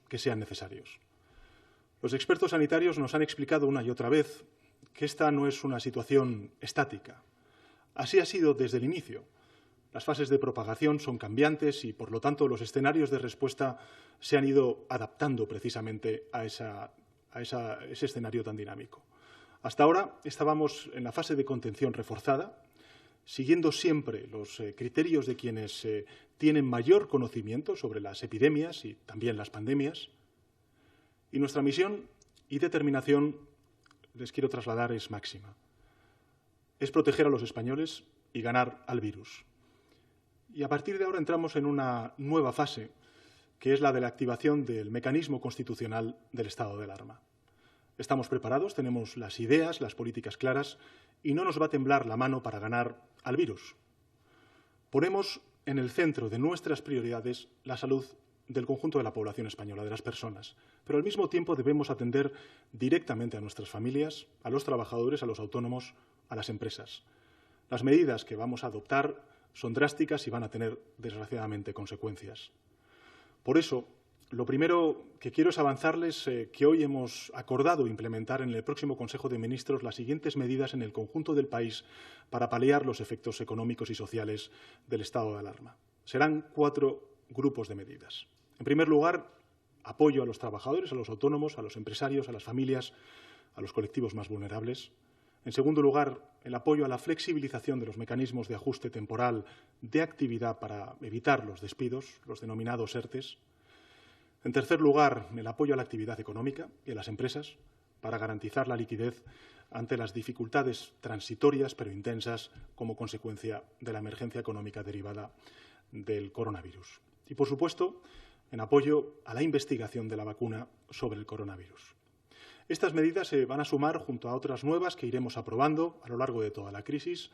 que sean necesarios. Los expertos sanitarios nos han explicado una y otra vez que esta no es una situación estática. Así ha sido desde el inicio. Las fases de propagación son cambiantes y, por lo tanto, los escenarios de respuesta se han ido adaptando precisamente a ese escenario tan dinámico. Hasta ahora estábamos en la fase de contención reforzada, siguiendo siempre los criterios de quienes tienen mayor conocimiento sobre las epidemias y también las pandemias. Y nuestra misión y determinación, les quiero trasladar, es máxima. Es proteger a los españoles y ganar al virus. Y a partir de ahora entramos en una nueva fase, que es la de la activación del mecanismo constitucional del estado de alarma. Estamos preparados, tenemos las ideas, las políticas claras y no nos va a temblar la mano para ganar al virus. Ponemos en el centro de nuestras prioridades la salud del conjunto de la población española, de las personas, pero al mismo tiempo debemos atender directamente a nuestras familias, a los trabajadores, a los autónomos, a las empresas. Las medidas que vamos a adoptar son drásticas y van a tener, desgraciadamente, consecuencias. Por eso, lo primero que quiero es avanzarles que hoy hemos acordado implementar en el próximo Consejo de Ministros las siguientes medidas en el conjunto del país para paliar los efectos económicos y sociales del estado de alarma. Serán 4 grupos de medidas. En primer lugar, apoyo a los trabajadores, a los autónomos, a los empresarios, a las familias, a los colectivos más vulnerables. En segundo lugar, el apoyo a la flexibilización de los mecanismos de ajuste temporal de actividad para evitar los despidos, los denominados ERTEs. En tercer lugar, el apoyo a la actividad económica y a las empresas para garantizar la liquidez ante las dificultades transitorias pero intensas como consecuencia de la emergencia económica derivada del coronavirus. Y, por supuesto, en apoyo a la investigación de la vacuna sobre el coronavirus. Estas medidas se van a sumar, junto a otras nuevas que iremos aprobando a lo largo de toda la crisis,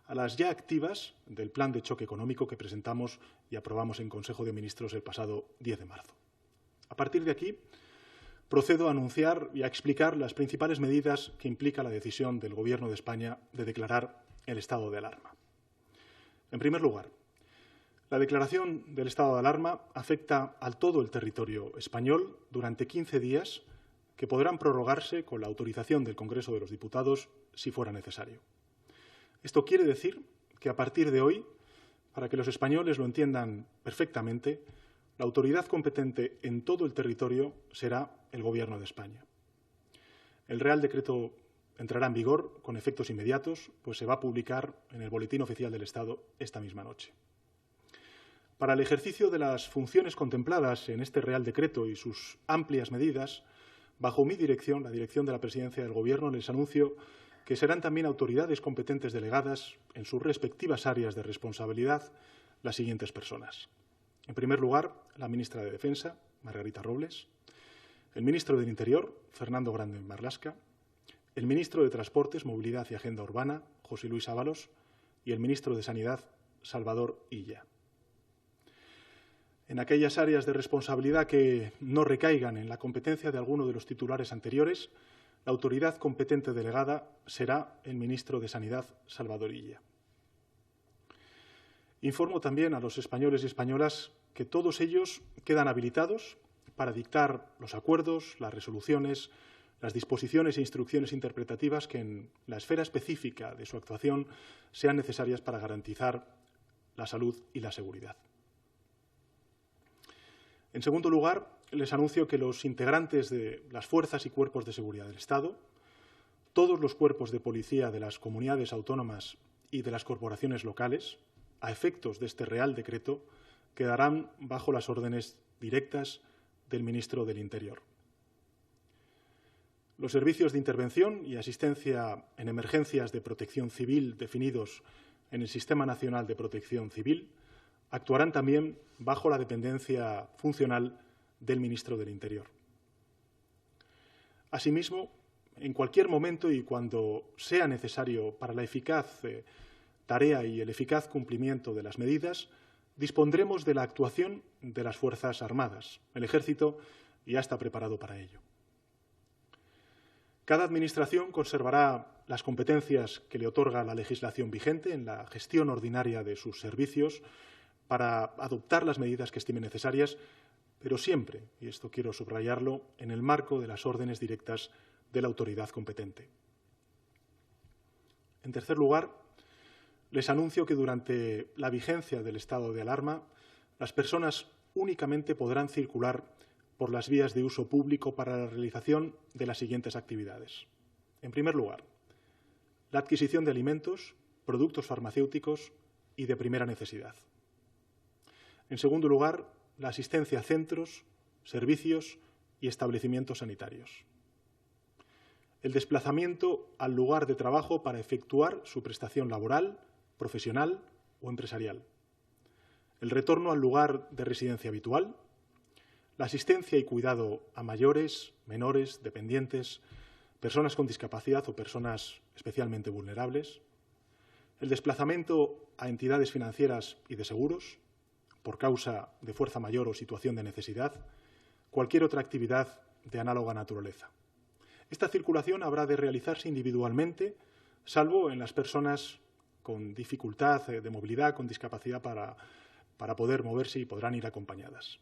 a las ya activas del Plan de Choque Económico que presentamos y aprobamos en Consejo de Ministros el pasado 10 de marzo. A partir de aquí, procedo a anunciar y a explicar las principales medidas que implica la decisión del Gobierno de España de declarar el estado de alarma. En primer lugar, la declaración del estado de alarma afecta a todo el territorio español durante 15 días que podrán prorrogarse con la autorización del Congreso de los Diputados si fuera necesario. Esto quiere decir que a partir de hoy, para que los españoles lo entiendan perfectamente, la autoridad competente en todo el territorio será el Gobierno de España. El Real Decreto entrará en vigor con efectos inmediatos, pues se va a publicar en el Boletín Oficial del Estado esta misma noche. Para el ejercicio de las funciones contempladas en este Real Decreto y sus amplias medidas, bajo mi dirección, la dirección de la Presidencia del Gobierno, les anuncio que serán también autoridades competentes delegadas en sus respectivas áreas de responsabilidad las siguientes personas. En primer lugar, la ministra de Defensa, Margarita Robles, el ministro del Interior, Fernando Grande Marlaska, el ministro de Transportes, Movilidad y Agenda Urbana, José Luis Ábalos, y el ministro de Sanidad, Salvador Illa. En aquellas áreas de responsabilidad que no recaigan en la competencia de alguno de los titulares anteriores, la autoridad competente delegada será el ministro de Sanidad, Salvador Illa. Informo también a los españoles y españolas que todos ellos quedan habilitados para dictar los acuerdos, las resoluciones, las disposiciones e instrucciones interpretativas que en la esfera específica de su actuación sean necesarias para garantizar la salud y la seguridad. En segundo lugar, les anuncio que los integrantes de las fuerzas y cuerpos de seguridad del Estado, todos los cuerpos de policía de las comunidades autónomas y de las corporaciones locales, a efectos de este Real Decreto, quedarán bajo las órdenes directas del ministro del Interior. Los servicios de intervención y asistencia en emergencias de protección civil definidos en el Sistema Nacional de Protección Civil actuarán también bajo la dependencia funcional del ministro del Interior. Asimismo, en cualquier momento y cuando sea necesario para la eficaz tarea y el eficaz cumplimiento de las medidas, dispondremos de la actuación de las Fuerzas Armadas. El Ejército ya está preparado para ello. Cada administración conservará las competencias que le otorga la legislación vigente en la gestión ordinaria de sus servicios para adoptar las medidas que estime necesarias, pero siempre, y esto quiero subrayarlo, en el marco de las órdenes directas de la autoridad competente. En tercer lugar, les anuncio que durante la vigencia del estado de alarma, las personas únicamente podrán circular por las vías de uso público para la realización de las siguientes actividades. En primer lugar, la adquisición de alimentos, productos farmacéuticos y de primera necesidad. En segundo lugar, la asistencia a centros, servicios y establecimientos sanitarios. El desplazamiento al lugar de trabajo para efectuar su prestación laboral, profesional o empresarial. El retorno al lugar de residencia habitual. La asistencia y cuidado a mayores, menores, dependientes, personas con discapacidad o personas especialmente vulnerables. El desplazamiento a entidades financieras y de seguros, por causa de fuerza mayor o situación de necesidad, cualquier otra actividad de análoga naturaleza. Esta circulación habrá de realizarse individualmente, salvo en las personas con dificultad de movilidad, con discapacidad para poder moverse y podrán ir acompañadas.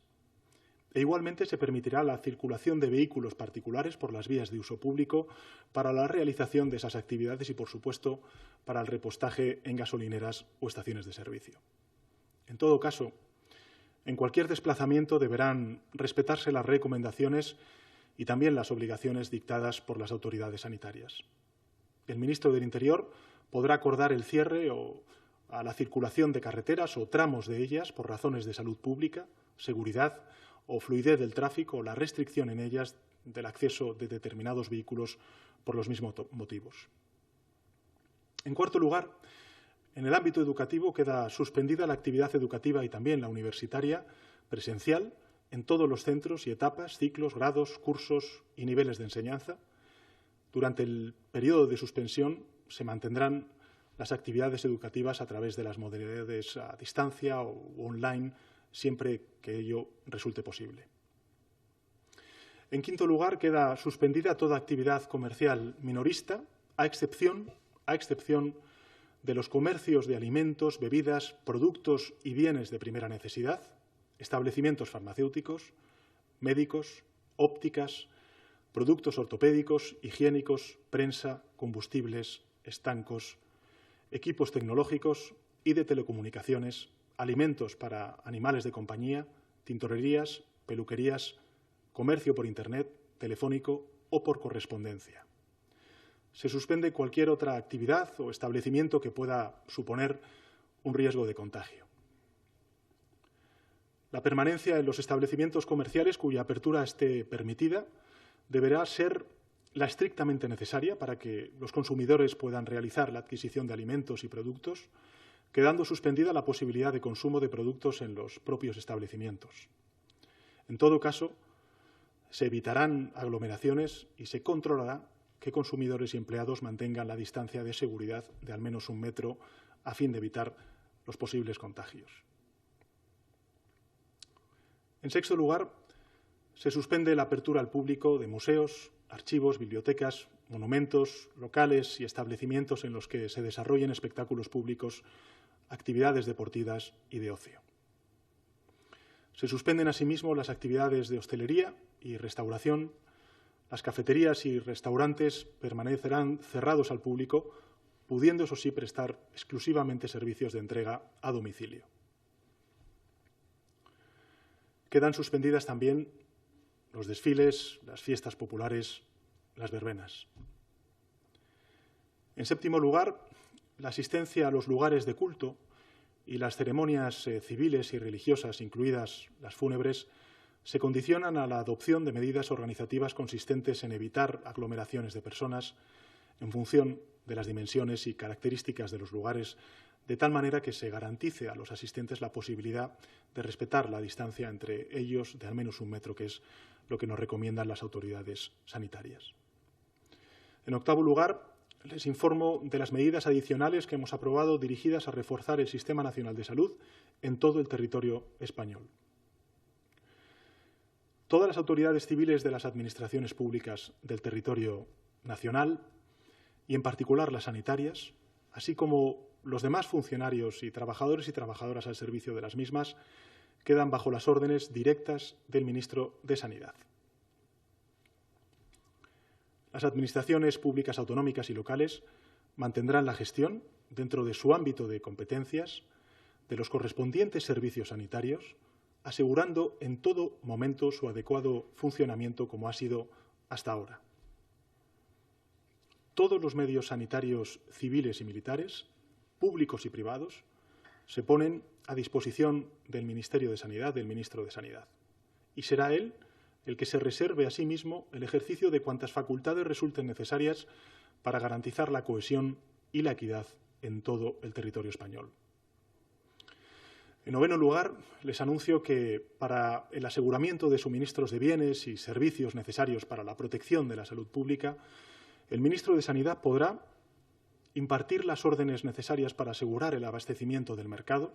E igualmente se permitirá la circulación de vehículos particulares por las vías de uso público para la realización de esas actividades y, por supuesto, para el repostaje en gasolineras o estaciones de servicio. En todo caso, en cualquier desplazamiento deberán respetarse las recomendaciones y también las obligaciones dictadas por las autoridades sanitarias. El ministro del Interior podrá acordar el cierre a la circulación de carreteras o tramos de ellas por razones de salud pública, seguridad o fluidez del tráfico o la restricción en ellas del acceso de determinados vehículos por los mismos motivos. En cuarto lugar, en el ámbito educativo queda suspendida la actividad educativa y también la universitaria presencial en todos los centros y etapas, ciclos, grados, cursos y niveles de enseñanza. Durante el periodo de suspensión se mantendrán las actividades educativas a través de las modalidades a distancia o online, siempre que ello resulte posible. En quinto lugar, queda suspendida toda actividad comercial minorista, a excepción de los comercios de alimentos, bebidas, productos y bienes de primera necesidad, establecimientos farmacéuticos, médicos, ópticas, productos ortopédicos, higiénicos, prensa, combustibles, estancos, equipos tecnológicos y de telecomunicaciones, alimentos para animales de compañía, tintorerías, peluquerías, comercio por Internet, telefónico o por correspondencia. Se suspende cualquier otra actividad o establecimiento que pueda suponer un riesgo de contagio. La permanencia en los establecimientos comerciales cuya apertura esté permitida deberá ser la estrictamente necesaria para que los consumidores puedan realizar la adquisición de alimentos y productos, quedando suspendida la posibilidad de consumo de productos en los propios establecimientos. En todo caso, se evitarán aglomeraciones y se controlará que consumidores y empleados mantengan la distancia de seguridad de al menos 1 metro a fin de evitar los posibles contagios. En sexto lugar, se suspende la apertura al público de museos, archivos, bibliotecas, monumentos, locales y establecimientos en los que se desarrollen espectáculos públicos, actividades deportivas y de ocio. Se suspenden asimismo las actividades de hostelería y restauración. Las cafeterías y restaurantes permanecerán cerrados al público, pudiendo, eso sí, prestar exclusivamente servicios de entrega a domicilio. Quedan suspendidas también los desfiles, las fiestas populares, las verbenas. En séptimo lugar, la asistencia a los lugares de culto y las ceremonias civiles y religiosas, incluidas las fúnebres, se condicionan a la adopción de medidas organizativas consistentes en evitar aglomeraciones de personas en función de las dimensiones y características de los lugares, de tal manera que se garantice a los asistentes la posibilidad de respetar la distancia entre ellos de al menos 1 metro, que es lo que nos recomiendan las autoridades sanitarias. En octavo lugar, les informo de las medidas adicionales que hemos aprobado dirigidas a reforzar el Sistema Nacional de Salud en todo el territorio español. Todas las autoridades civiles de las administraciones públicas del territorio nacional, y en particular las sanitarias, así como los demás funcionarios y trabajadoras al servicio de las mismas, quedan bajo las órdenes directas del ministro de Sanidad. Las administraciones públicas autonómicas y locales mantendrán la gestión, dentro de su ámbito de competencias, de los correspondientes servicios sanitarios, asegurando en todo momento su adecuado funcionamiento como ha sido hasta ahora. Todos los medios sanitarios civiles y militares, públicos y privados, se ponen a disposición del Ministerio de Sanidad, del Ministro de Sanidad. Y será él el que se reserve a sí mismo el ejercicio de cuantas facultades resulten necesarias para garantizar la cohesión y la equidad en todo el territorio español. En noveno lugar, les anuncio que para el aseguramiento de suministros de bienes y servicios necesarios para la protección de la salud pública, el ministro de Sanidad podrá impartir las órdenes necesarias para asegurar el abastecimiento del mercado,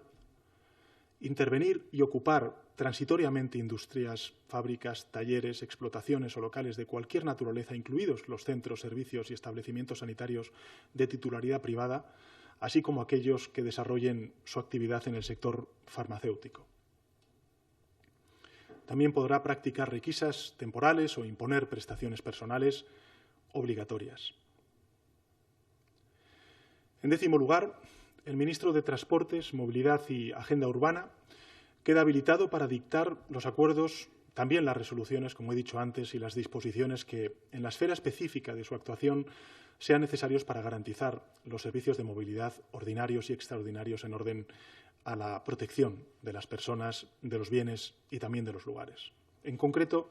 intervenir y ocupar transitoriamente industrias, fábricas, talleres, explotaciones o locales de cualquier naturaleza, incluidos los centros, servicios y establecimientos sanitarios de titularidad privada, así como aquellos que desarrollen su actividad en el sector farmacéutico. También podrá practicar requisas temporales o imponer prestaciones personales obligatorias. En décimo lugar, el ministro de Transportes, Movilidad y Agenda Urbana queda habilitado para dictar los acuerdos, también las resoluciones, como he dicho antes, y las disposiciones que, en la esfera específica de su actuación, sean necesarios para garantizar los servicios de movilidad ordinarios y extraordinarios en orden a la protección de las personas, de los bienes y también de los lugares. En concreto,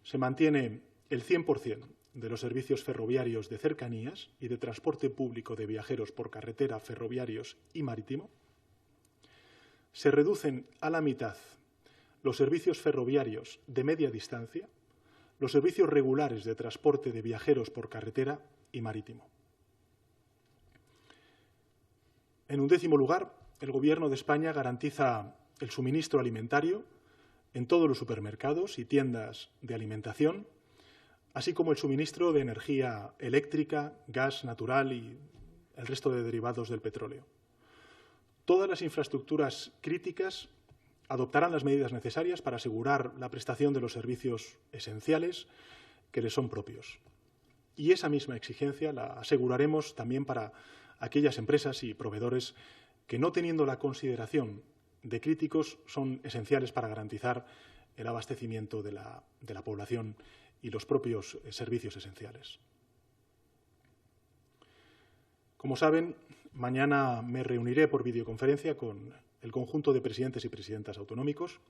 se mantiene el 100% de los servicios ferroviarios de cercanías y de transporte público de viajeros por carretera, ferroviarios y marítimo. Se reducen a la mitad los servicios ferroviarios de media distancia, los servicios regulares de transporte de viajeros por carretera y marítimo. En un décimo lugar, el Gobierno de España garantiza el suministro alimentario en todos los supermercados y tiendas de alimentación, así como el suministro de energía eléctrica, gas natural y el resto de derivados del petróleo. Todas las infraestructuras críticas adoptarán las medidas necesarias para asegurar la prestación de los servicios esenciales que les son propios. Y esa misma exigencia la aseguraremos también para aquellas empresas y proveedores que, no teniendo la consideración de críticos, son esenciales para garantizar el abastecimiento de la población y los propios servicios esenciales. Como saben, mañana me reuniré por videoconferencia con el conjunto de presidentes y presidentas autonómicos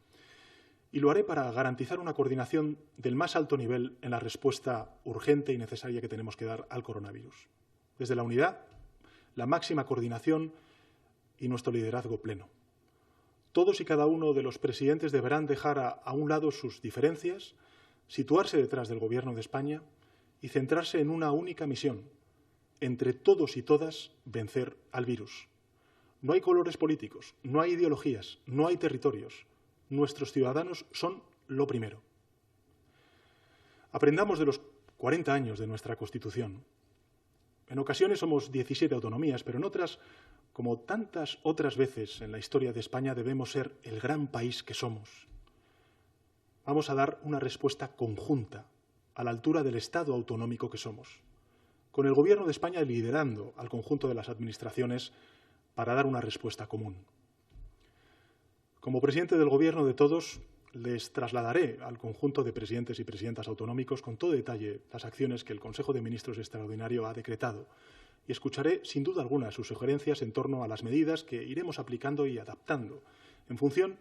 y lo haré para garantizar una coordinación del más alto nivel en la respuesta urgente y necesaria que tenemos que dar al coronavirus. Desde la unidad, la máxima coordinación y nuestro liderazgo pleno. Todos y cada uno de los presidentes deberán dejar a un lado sus diferencias, situarse detrás del Gobierno de España y centrarse en una única misión: entre todos y todas vencer al virus. No hay colores políticos, no hay ideologías, no hay territorios. Nuestros ciudadanos son lo primero. Aprendamos de los 40 años de nuestra Constitución. En ocasiones somos 17 autonomías, pero en otras, como tantas otras veces en la historia de España, debemos ser el gran país que somos. Vamos a dar una respuesta conjunta, a la altura del Estado autonómico que somos, con el Gobierno de España liderando al conjunto de las administraciones para dar una respuesta común. Como presidente del Gobierno de todos, les trasladaré al conjunto de presidentes y presidentas autonómicos con todo detalle las acciones que el Consejo de Ministros Extraordinario ha decretado y escucharé, sin duda alguna, sus sugerencias en torno a las medidas que iremos aplicando y adaptando en función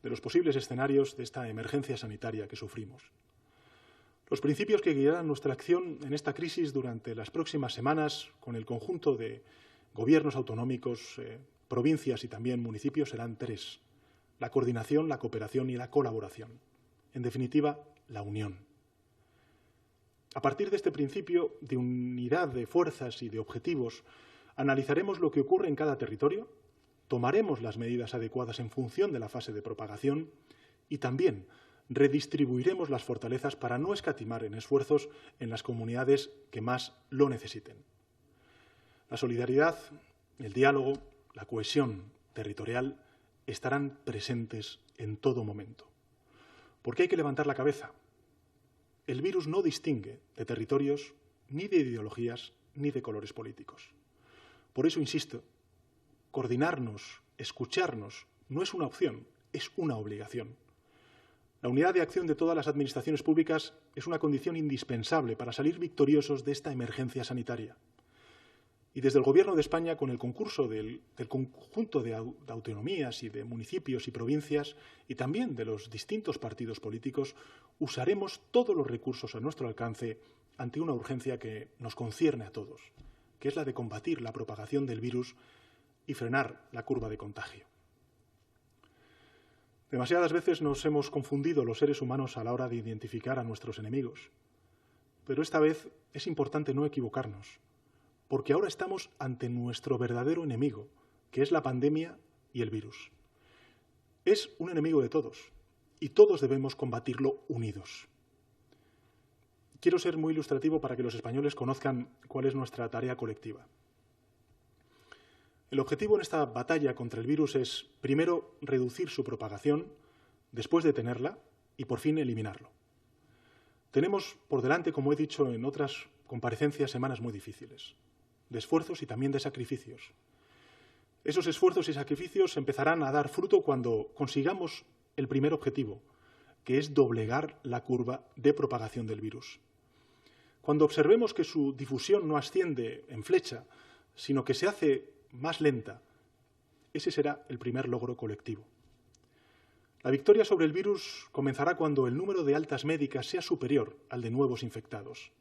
de los posibles escenarios de esta emergencia sanitaria que sufrimos. Los principios que guiarán nuestra acción en esta crisis durante las próximas semanas con el conjunto de gobiernos autonómicos, provincias y también municipios serán tres: la coordinación, la cooperación y la colaboración. En definitiva, la unión. A partir de este principio de unidad de fuerzas y de objetivos, analizaremos lo que ocurre en cada territorio, tomaremos las medidas adecuadas en función de la fase de propagación y también redistribuiremos las fortalezas para no escatimar en esfuerzos en las comunidades que más lo necesiten. La solidaridad, el diálogo, la cohesión territorial estarán presentes en todo momento. Porque hay que levantar la cabeza. El virus no distingue de territorios, ni de ideologías, ni de colores políticos. Por eso insisto, coordinarnos, escucharnos, no es una opción, es una obligación. La unidad de acción de todas las administraciones públicas es una condición indispensable para salir victoriosos de esta emergencia sanitaria. Y desde el Gobierno de España, con el concurso del conjunto de autonomías y de municipios y provincias, y también de los distintos partidos políticos, usaremos todos los recursos a nuestro alcance ante una urgencia que nos concierne a todos, que es la de combatir la propagación del virus y frenar la curva de contagio. Demasiadas veces nos hemos confundido los seres humanos a la hora de identificar a nuestros enemigos. Pero esta vez es importante no equivocarnos, porque ahora estamos ante nuestro verdadero enemigo, que es la pandemia y el virus. Es un enemigo de todos, y todos debemos combatirlo unidos. Quiero ser muy ilustrativo para que los españoles conozcan cuál es nuestra tarea colectiva. El objetivo en esta batalla contra el virus es, primero, reducir su propagación, después detenerla y, por fin, eliminarlo. Tenemos por delante, como he dicho en otras comparecencias, semanas muy difíciles, de esfuerzos y también de sacrificios. Esos esfuerzos y sacrificios empezarán a dar fruto cuando consigamos el primer objetivo, que es doblegar la curva de propagación del virus. Cuando observemos que su difusión no asciende en flecha, sino que se hace más lenta, ese será el primer logro colectivo. La victoria sobre el virus comenzará cuando el número de altas médicas sea superior al de nuevos infectados.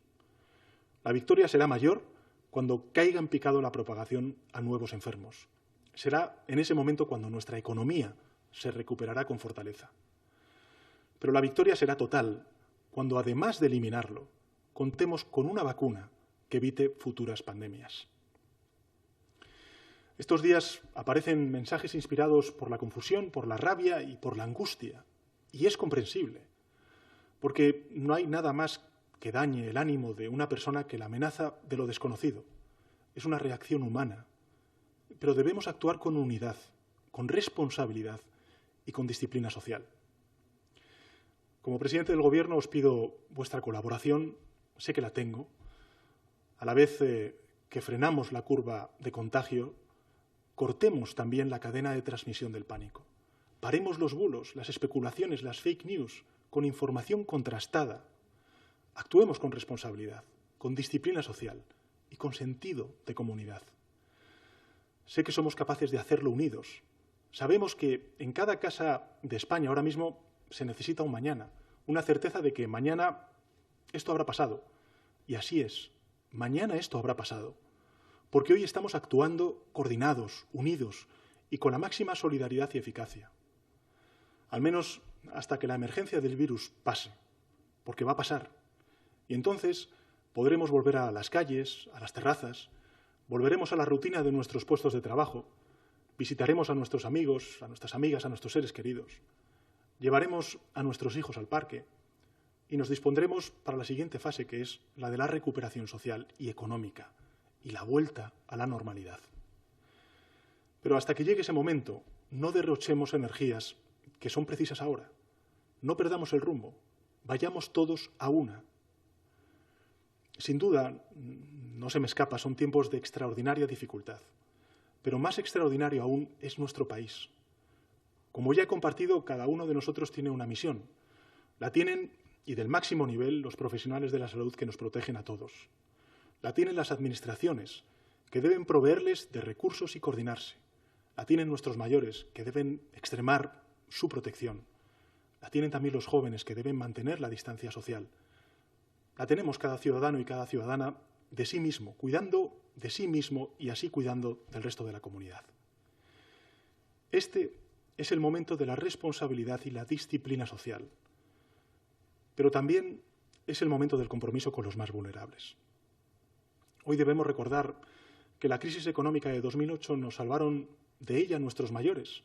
La victoria será mayor cuando caiga en picado la propagación a nuevos enfermos. Será en ese momento cuando nuestra economía se recuperará con fortaleza. Pero la victoria será total cuando, además de eliminarlo, contemos con una vacuna que evite futuras pandemias. Estos días aparecen mensajes inspirados por la confusión, por la rabia y por la angustia. Y es comprensible, porque no hay nada más que dañe el ánimo de una persona que la amenaza de lo desconocido. Es una reacción humana, pero debemos actuar con unidad, con responsabilidad y con disciplina social. Como presidente del Gobierno os pido vuestra colaboración, sé que la tengo, a la vez que frenamos la curva de contagio, cortemos también la cadena de transmisión del pánico. Paremos los bulos, las especulaciones, las fake news, con información contrastada. Actuemos con responsabilidad, con disciplina social y con sentido de comunidad. Sé que somos capaces de hacerlo unidos. Sabemos que en cada casa de España ahora mismo se necesita un mañana, una certeza de que mañana esto habrá pasado. Y así es, mañana esto habrá pasado. Porque hoy estamos actuando coordinados, unidos y con la máxima solidaridad y eficacia. Al menos hasta que la emergencia del virus pase, porque va a pasar. Y entonces podremos volver a las calles, a las terrazas, volveremos a la rutina de nuestros puestos de trabajo, visitaremos a nuestros amigos, a nuestras amigas, a nuestros seres queridos, llevaremos a nuestros hijos al parque y nos dispondremos para la siguiente fase, que es la de la recuperación social y económica y la vuelta a la normalidad. Pero hasta que llegue ese momento, no derrochemos energías que son precisas ahora. No perdamos el rumbo, vayamos todos a una. Sin duda, no se me escapa, son tiempos de extraordinaria dificultad. Pero más extraordinario aún es nuestro país. Como ya he compartido, cada uno de nosotros tiene una misión. La tienen, y del máximo nivel, los profesionales de la salud que nos protegen a todos. La tienen las administraciones, que deben proveerles de recursos y coordinarse. La tienen nuestros mayores, que deben extremar su protección. La tienen también los jóvenes, que deben mantener la distancia social. La tenemos cada ciudadano y cada ciudadana de sí mismo, cuidando de sí mismo y así cuidando del resto de la comunidad. Este es el momento de la responsabilidad y la disciplina social, pero también es el momento del compromiso con los más vulnerables. Hoy debemos recordar que la crisis económica de 2008 nos salvaron de ella nuestros mayores,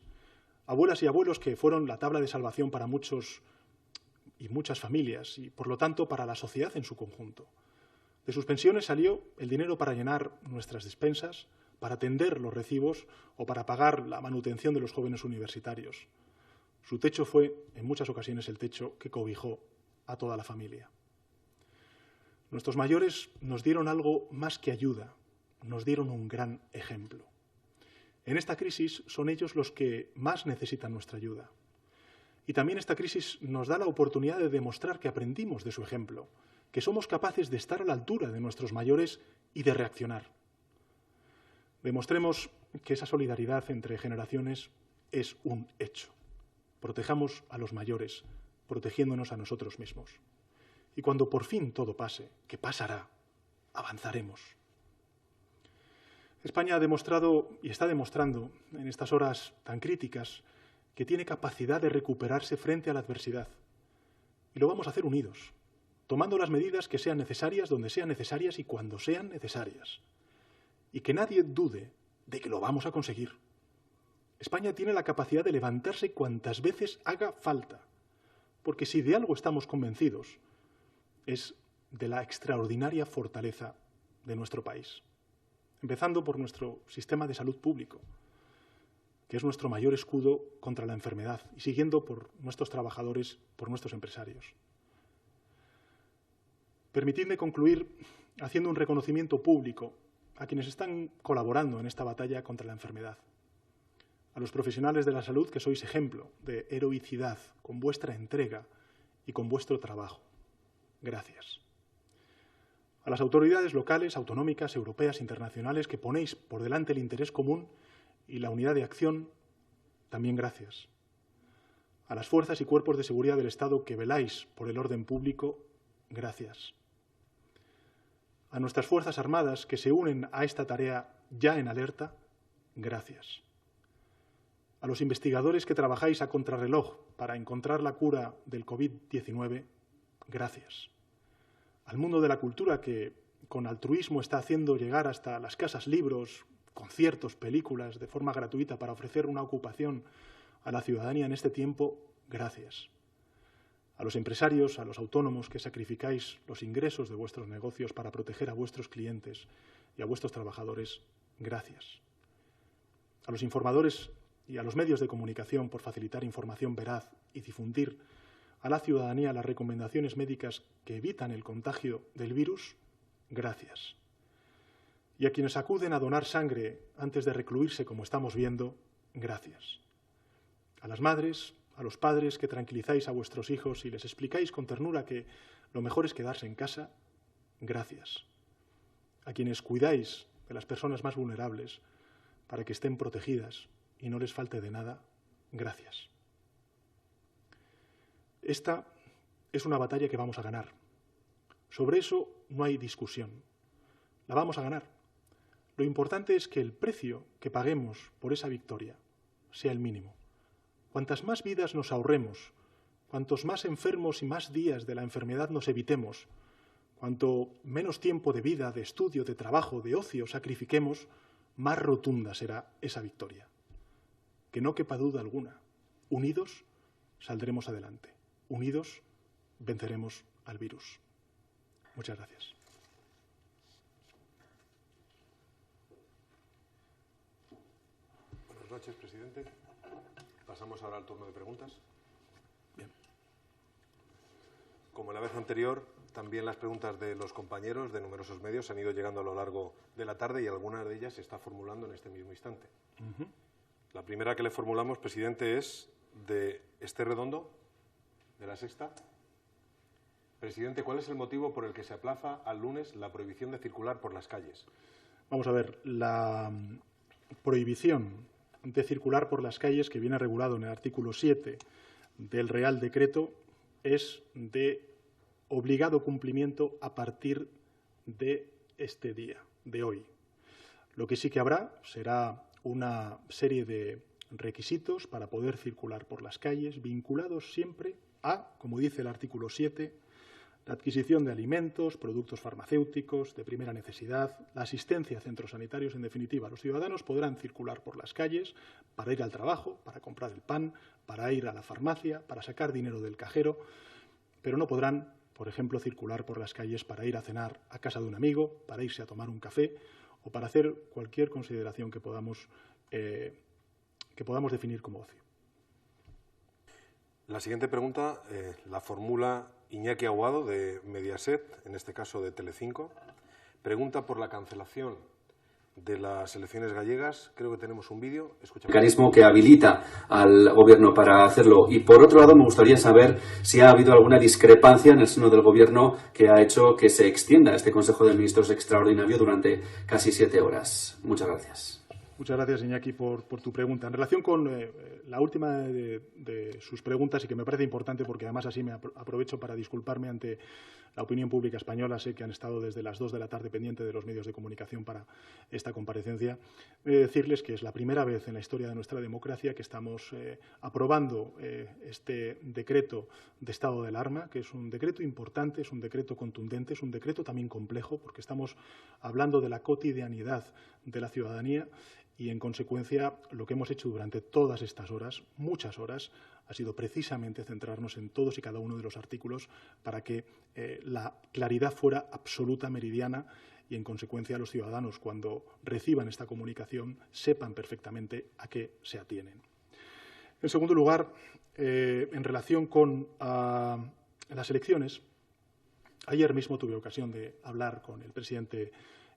abuelas y abuelos que fueron la tabla de salvación para muchos y muchas familias y, por lo tanto, para la sociedad en su conjunto. De sus pensiones salió el dinero para llenar nuestras despensas, para atender los recibos o para pagar la manutención de los jóvenes universitarios. Su techo fue, en muchas ocasiones, el techo que cobijó a toda la familia. Nuestros mayores nos dieron algo más que ayuda, nos dieron un gran ejemplo. En esta crisis son ellos los que más necesitan nuestra ayuda. Y también esta crisis nos da la oportunidad de demostrar que aprendimos de su ejemplo, que somos capaces de estar a la altura de nuestros mayores y de reaccionar. Demostremos que esa solidaridad entre generaciones es un hecho. Protejamos a los mayores, protegiéndonos a nosotros mismos. Y cuando por fin todo pase, que pasará, avanzaremos. España ha demostrado y está demostrando en estas horas tan críticas que tiene capacidad de recuperarse frente a la adversidad. Y lo vamos a hacer unidos, tomando las medidas que sean necesarias donde sean necesarias y cuando sean necesarias. Y que nadie dude de que lo vamos a conseguir. España tiene la capacidad de levantarse cuantas veces haga falta, porque si de algo estamos convencidos, es de la extraordinaria fortaleza de nuestro país. Empezando por nuestro sistema de salud público, que es nuestro mayor escudo contra la enfermedad, y siguiendo por nuestros trabajadores, por nuestros empresarios. Permitidme concluir haciendo un reconocimiento público a quienes están colaborando en esta batalla contra la enfermedad. A los profesionales de la salud que sois ejemplo de heroicidad con vuestra entrega y con vuestro trabajo. Gracias. A las autoridades locales, autonómicas, europeas, internacionales que ponéis por delante el interés común y la unidad de acción, también gracias. A las fuerzas y cuerpos de seguridad del Estado que veláis por el orden público, gracias. A nuestras Fuerzas Armadas que se unen a esta tarea ya en alerta, gracias. A los investigadores que trabajáis a contrarreloj para encontrar la cura del COVID-19, gracias. Al mundo de la cultura que con altruismo está haciendo llegar hasta las casas libros, conciertos, películas de forma gratuita para ofrecer una ocupación a la ciudadanía en este tiempo, gracias. A los empresarios, a los autónomos que sacrificáis los ingresos de vuestros negocios para proteger a vuestros clientes y a vuestros trabajadores, gracias. A los informadores y a los medios de comunicación por facilitar información veraz y difundir a la ciudadanía las recomendaciones médicas que evitan el contagio del virus, gracias. Y a quienes acuden a donar sangre antes de recluirse, como estamos viendo, gracias. A las madres, a los padres que tranquilizáis a vuestros hijos y les explicáis con ternura que lo mejor es quedarse en casa, gracias. A quienes cuidáis de las personas más vulnerables para que estén protegidas y no les falte de nada, gracias. Esta es una batalla que vamos a ganar. Sobre eso no hay discusión. La vamos a ganar. Lo importante es que el precio que paguemos por esa victoria sea el mínimo. Cuantas más vidas nos ahorremos, cuantos más enfermos y más días de la enfermedad nos evitemos, cuanto menos tiempo de vida, de estudio, de trabajo, de ocio sacrifiquemos, más rotunda será esa victoria. Que no quepa duda alguna. Unidos saldremos adelante. Unidos venceremos al virus. Muchas gracias. Buenas noches, presidente. Pasamos ahora al turno de preguntas. Bien. Como la vez anterior, también las preguntas de los compañeros de numerosos medios han ido llegando a lo largo de la tarde y alguna de ellas se está formulando en este mismo instante. La primera que le formulamos, presidente, es de Esther Redondo, de La Sexta. Presidente, ¿cuál es el motivo por el que se aplaza al lunes la prohibición de circular por las calles? Vamos a ver, la prohibición de circular por las calles que viene regulado en el artículo 7 del Real Decreto es de obligado cumplimiento a partir de este día, de hoy. Lo que sí que habrá será una serie de requisitos para poder circular por las calles, vinculados siempre a, como dice el artículo 7, la adquisición de alimentos, productos farmacéuticos de primera necesidad, la asistencia a centros sanitarios. En definitiva, los ciudadanos podrán circular por las calles para ir al trabajo, para comprar el pan, para ir a la farmacia, para sacar dinero del cajero, pero no podrán, por ejemplo, circular por las calles para ir a cenar a casa de un amigo, para irse a tomar un café o para hacer cualquier consideración que podamos definir como ocio. La siguiente pregunta la formula Iñaki Aguado, de Mediaset, en este caso de Telecinco. Pregunta por la cancelación de las elecciones gallegas. Creo que tenemos un vídeo. Escuchamos. Mecanismo que habilita al Gobierno para hacerlo. Y por otro lado, me gustaría saber si ha habido alguna discrepancia en el seno del Gobierno que ha hecho que se extienda este Consejo de Ministros extraordinario durante casi 7 horas. Muchas gracias. Muchas gracias, Iñaki, por tu pregunta. En relación con la última de sus preguntas, y que me parece importante porque además así me aprovecho para disculparme ante la opinión pública española. Sé que han estado desde las 2 de la tarde pendiente de los medios de comunicación para esta comparecencia. Decirles que es la primera vez en la historia de nuestra democracia que estamos aprobando este decreto de estado de alarma, que es un decreto importante, es un decreto contundente, es un decreto también complejo, porque estamos hablando de la cotidianidad de la ciudadanía. Y, en consecuencia, lo que hemos hecho durante todas estas horas, muchas horas, ha sido precisamente centrarnos en todos y cada uno de los artículos para que la claridad fuera absoluta, meridiana, y, en consecuencia, los ciudadanos, cuando reciban esta comunicación, sepan perfectamente a qué se atienen. En segundo lugar, en relación con las elecciones, ayer mismo tuve ocasión de hablar con el presidente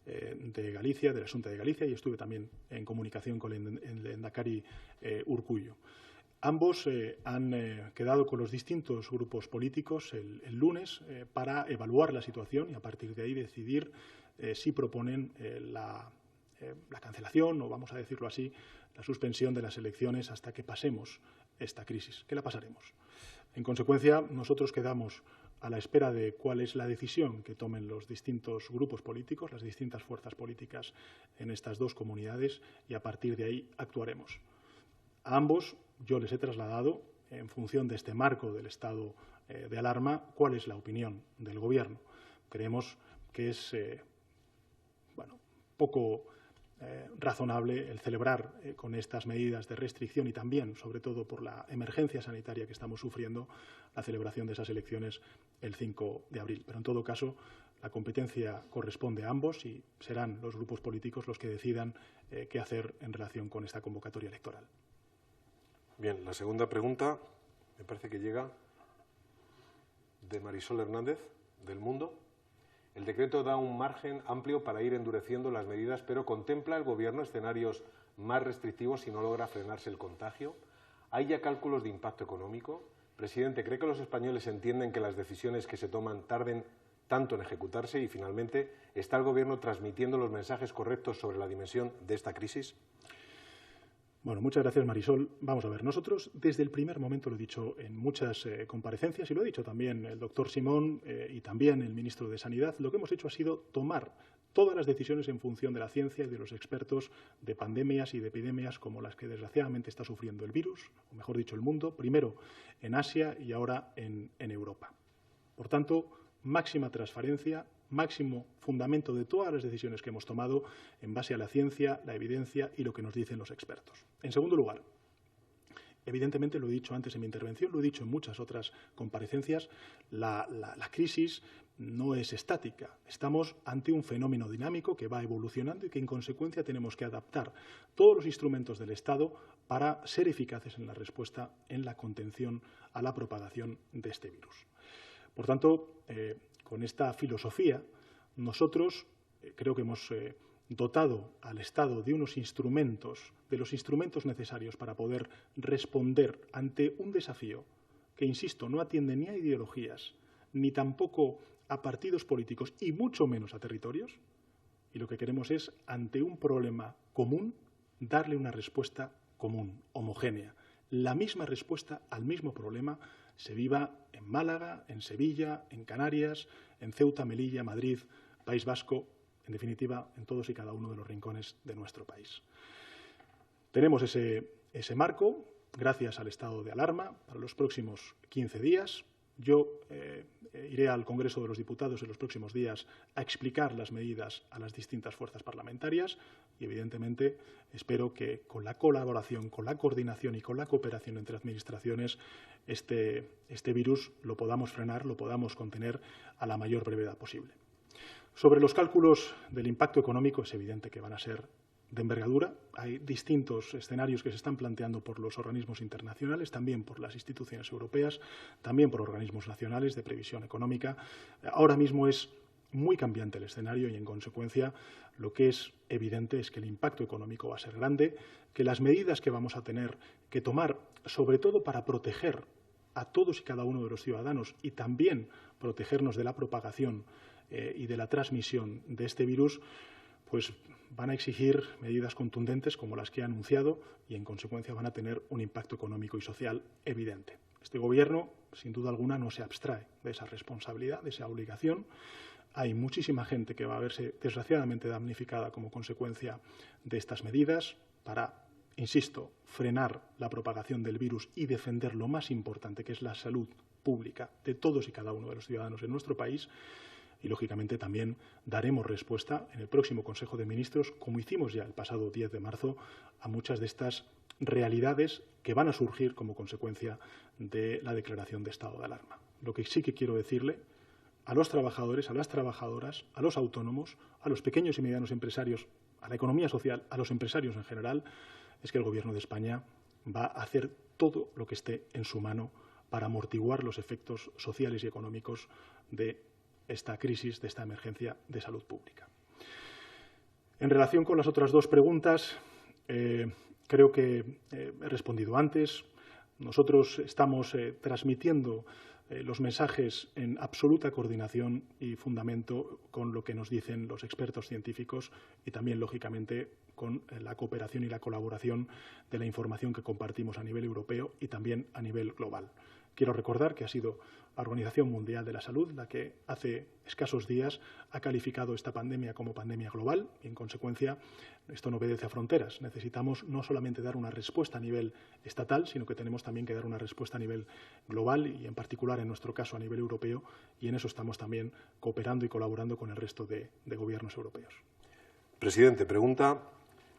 de Galicia, de la Xunta de Galicia, y estuve también en comunicación con el lehendakari Urkullu. Ambos han quedado con los distintos grupos políticos el lunes para evaluar la situación y, a partir de ahí, decidir si proponen la cancelación, o vamos a decirlo así, la suspensión de las elecciones hasta que pasemos esta crisis, que la pasaremos. En consecuencia, nosotros quedamos a la espera de cuál es la decisión que tomen los distintos grupos políticos, las distintas fuerzas políticas en estas dos comunidades, y a partir de ahí actuaremos. A ambos yo les he trasladado, en función de este marco del estado de alarma, cuál es la opinión del Gobierno. Creemos que es poco razonable el celebrar con estas medidas de restricción y también, sobre todo por la emergencia sanitaria que estamos sufriendo, la celebración de esas elecciones el 5 de abril. Pero, en todo caso, la competencia corresponde a ambos y serán los grupos políticos los que decidan qué hacer en relación con esta convocatoria electoral. Bien, la segunda pregunta me parece que llega de Marisol Hernández, del Mundo. El decreto da un margen amplio para ir endureciendo las medidas, pero ¿contempla el Gobierno escenarios más restrictivos si no logra frenarse el contagio? ¿Hay ya cálculos de impacto económico? Presidente, ¿cree que los españoles entienden que las decisiones que se toman tarden tanto en ejecutarse? Y, finalmente, ¿está el Gobierno transmitiendo los mensajes correctos sobre la dimensión de esta crisis? Bueno, muchas gracias, Marisol. Vamos a ver, nosotros desde el primer momento, lo he dicho en muchas comparecencias, y lo ha dicho también el doctor Simón y también el ministro de Sanidad, lo que hemos hecho ha sido tomar todas las decisiones en función de la ciencia y de los expertos de pandemias y de epidemias como las que desgraciadamente está sufriendo el virus, o mejor dicho, el mundo, primero en Asia y ahora en Europa. Por tanto, máxima transparencia, máximo fundamento de todas las decisiones que hemos tomado en base a la ciencia, la evidencia y lo que nos dicen los expertos. En segundo lugar, evidentemente, lo he dicho antes en mi intervención, lo he dicho en muchas otras comparecencias, la crisis no es estática. Estamos ante un fenómeno dinámico que va evolucionando y que, en consecuencia, tenemos que adaptar todos los instrumentos del Estado para ser eficaces en la respuesta, en la contención a la propagación de este virus. Por tanto, con esta filosofía, nosotros creo que hemos dotado al Estado de unos instrumentos, de los instrumentos necesarios para poder responder ante un desafío que, insisto, no atiende ni a ideologías, ni tampoco a partidos políticos, y mucho menos a territorios. Y lo que queremos es, ante un problema común, darle una respuesta común, homogénea. La misma respuesta al mismo problema se viva en Málaga, en Sevilla, en Canarias, en Ceuta, Melilla, Madrid, País Vasco, en definitiva, en todos y cada uno de los rincones de nuestro país. Tenemos ese marco, gracias al estado de alarma, para los próximos 15 días. Yo iré al Congreso de los Diputados en los próximos días a explicar las medidas a las distintas fuerzas parlamentarias y, evidentemente, espero que con la colaboración, con la coordinación y con la cooperación entre administraciones, este virus lo podamos frenar, lo podamos contener a la mayor brevedad posible. Sobre los cálculos del impacto económico es evidente que van a ser de envergadura. Hay distintos escenarios que se están planteando por los organismos internacionales, también por las instituciones europeas, también por organismos nacionales de previsión económica. Ahora mismo es muy cambiante el escenario y, en consecuencia, lo que es evidente es que el impacto económico va a ser grande, que las medidas que vamos a tener que tomar, sobre todo para proteger a todos y cada uno de los ciudadanos y también protegernos de la propagación y de la transmisión de este virus, pues van a exigir medidas contundentes como las que he anunciado y, en consecuencia, van a tener un impacto económico y social evidente. Este Gobierno, sin duda alguna, no se abstrae de esa responsabilidad, de esa obligación. Hay muchísima gente que va a verse desgraciadamente damnificada como consecuencia de estas medidas para, insisto, frenar la propagación del virus y defender lo más importante, que es la salud pública de todos y cada uno de los ciudadanos en nuestro país. Y, lógicamente, también daremos respuesta en el próximo Consejo de Ministros, como hicimos ya el pasado 10 de marzo, a muchas de estas realidades que van a surgir como consecuencia de la declaración de estado de alarma. Lo que sí que quiero decirle a los trabajadores, a las trabajadoras, a los autónomos, a los pequeños y medianos empresarios, a la economía social, a los empresarios en general, es que el Gobierno de España va a hacer todo lo que esté en su mano para amortiguar los efectos sociales y económicos de esta crisis, de esta emergencia de salud pública. En relación con las otras dos preguntas, creo que he respondido antes. Nosotros estamos transmitiendo los mensajes en absoluta coordinación y fundamento con lo que nos dicen los expertos científicos y también, lógicamente, con la cooperación y la colaboración de la información que compartimos a nivel europeo y también a nivel global. Quiero recordar que ha sido la Organización Mundial de la Salud la que hace escasos días ha calificado esta pandemia como pandemia global y, en consecuencia, esto no obedece a fronteras. Necesitamos no solamente dar una respuesta a nivel estatal, sino que tenemos también que dar una respuesta a nivel global y, en particular, en nuestro caso, a nivel europeo, y en eso estamos también cooperando y colaborando con el resto de gobiernos europeos. Presidente, pregunta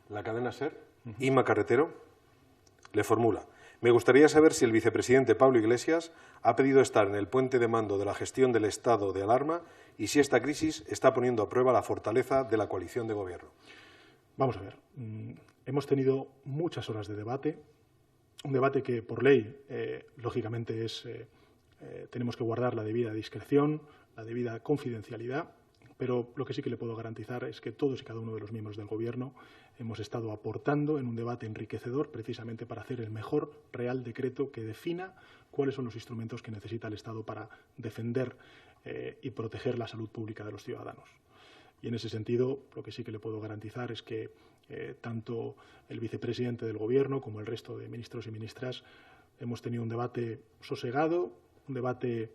la cadena SER. Inma Carretero le formula: me gustaría saber si el vicepresidente Pablo Iglesias ha pedido estar en el puente de mando de la gestión del estado de alarma y si esta crisis está poniendo a prueba la fortaleza de la coalición de gobierno. Vamos a ver. Hemos tenido muchas horas de debate, un debate que, por ley, lógicamente, tenemos que guardar la debida discreción, la debida confidencialidad, pero lo que sí que le puedo garantizar es que todos y cada uno de los miembros del Gobierno hemos estado aportando en un debate enriquecedor precisamente para hacer el mejor Real Decreto que defina cuáles son los instrumentos que necesita el Estado para defender y proteger la salud pública de los ciudadanos. Y, en ese sentido, lo que sí que le puedo garantizar es que tanto el vicepresidente del Gobierno como el resto de ministros y ministras hemos tenido un debate sosegado, un debate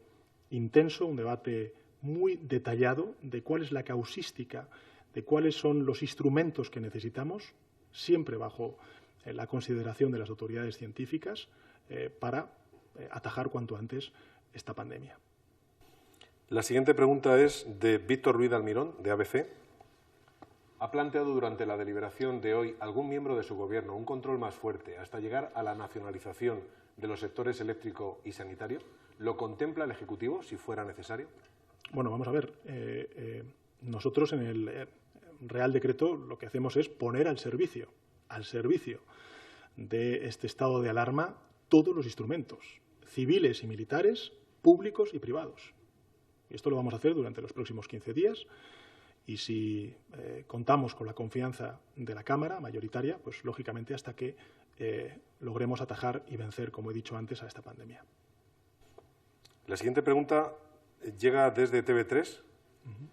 intenso, un debate muy detallado de cuál es la causística, de cuáles son los instrumentos que necesitamos, siempre bajo la consideración de las autoridades científicas, para atajar cuanto antes esta pandemia. La siguiente pregunta es de Víctor Ruiz Almirón, de ABC. ¿Ha planteado durante la deliberación de hoy algún miembro de su Gobierno un control más fuerte hasta llegar a la nacionalización de los sectores eléctrico y sanitario? ¿Lo contempla el Ejecutivo, si fuera necesario? Bueno, vamos a ver. Nosotros en el Real Decreto lo que hacemos es poner al servicio de este estado de alarma todos los instrumentos, civiles y militares, públicos y privados. Y esto lo vamos a hacer durante los próximos 15 días y si contamos con la confianza de la Cámara mayoritaria, pues lógicamente hasta que logremos atajar y vencer, como he dicho antes, a esta pandemia. La siguiente pregunta llega desde TV3.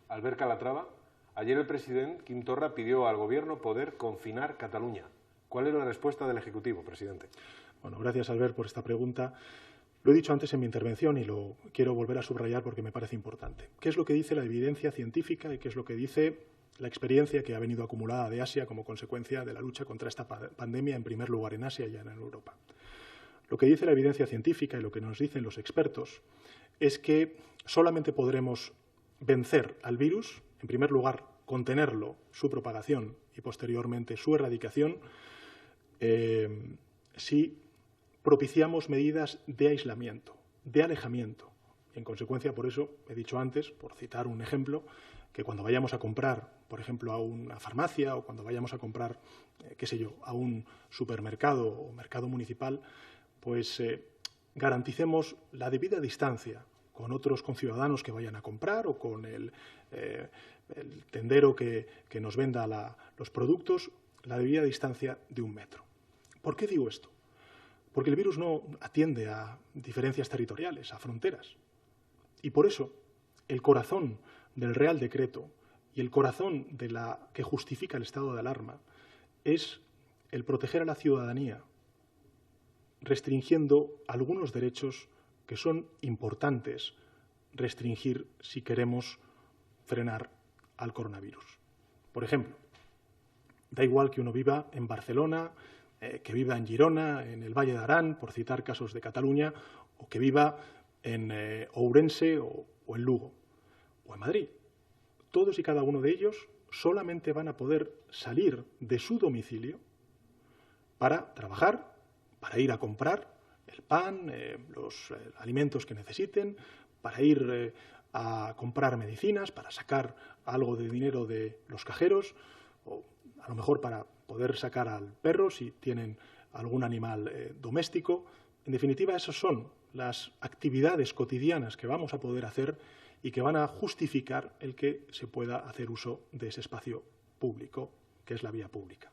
Albert Calatrava. Ayer el presidente Quim Torra pidió al Gobierno poder confinar Cataluña. ¿Cuál es la respuesta del Ejecutivo, presidente? Bueno, gracias, Albert, por esta pregunta. Lo he dicho antes en mi intervención y lo quiero volver a subrayar porque me parece importante. ¿Qué es lo que dice la evidencia científica y qué es lo que dice la experiencia que ha venido acumulada de Asia como consecuencia de la lucha contra esta pandemia, en primer lugar en Asia y en Europa? Lo que dice la evidencia científica y lo que nos dicen los expertos es que solamente podremos vencer al virus, en primer lugar, contenerlo, su propagación y posteriormente su erradicación, si propiciamos medidas de aislamiento, de alejamiento, En consecuencia, por eso he dicho antes, por citar un ejemplo, que cuando vayamos a comprar, por ejemplo, a una farmacia o cuando vayamos a comprar, qué sé yo, a un supermercado o mercado municipal, pues garanticemos la debida distancia con otros conciudadanos que vayan a comprar o con el tendero que nos venda los productos, la debida distancia de 1 metro. ¿Por qué digo esto? Porque el virus no atiende a diferencias territoriales, a fronteras. Y por eso el corazón del Real Decreto y el corazón de la que justifica el estado de alarma es el proteger a la ciudadanía, restringiendo algunos derechos que son importantes restringir si queremos frenar al coronavirus. Por ejemplo, da igual que uno viva en Barcelona, que viva en Girona, en el Valle de Arán, por citar casos de Cataluña, o que viva en Ourense o en Lugo, o en Madrid. Todos y cada uno de ellos solamente van a poder salir de su domicilio para trabajar, para ir a comprar el pan, los alimentos que necesiten, para ir a comprar medicinas, para sacar algo de dinero de los cajeros, o a lo mejor para poder sacar al perro si tienen algún animal doméstico. En definitiva, esas son las actividades cotidianas que vamos a poder hacer y que van a justificar el que se pueda hacer uso de ese espacio público, que es la vía pública.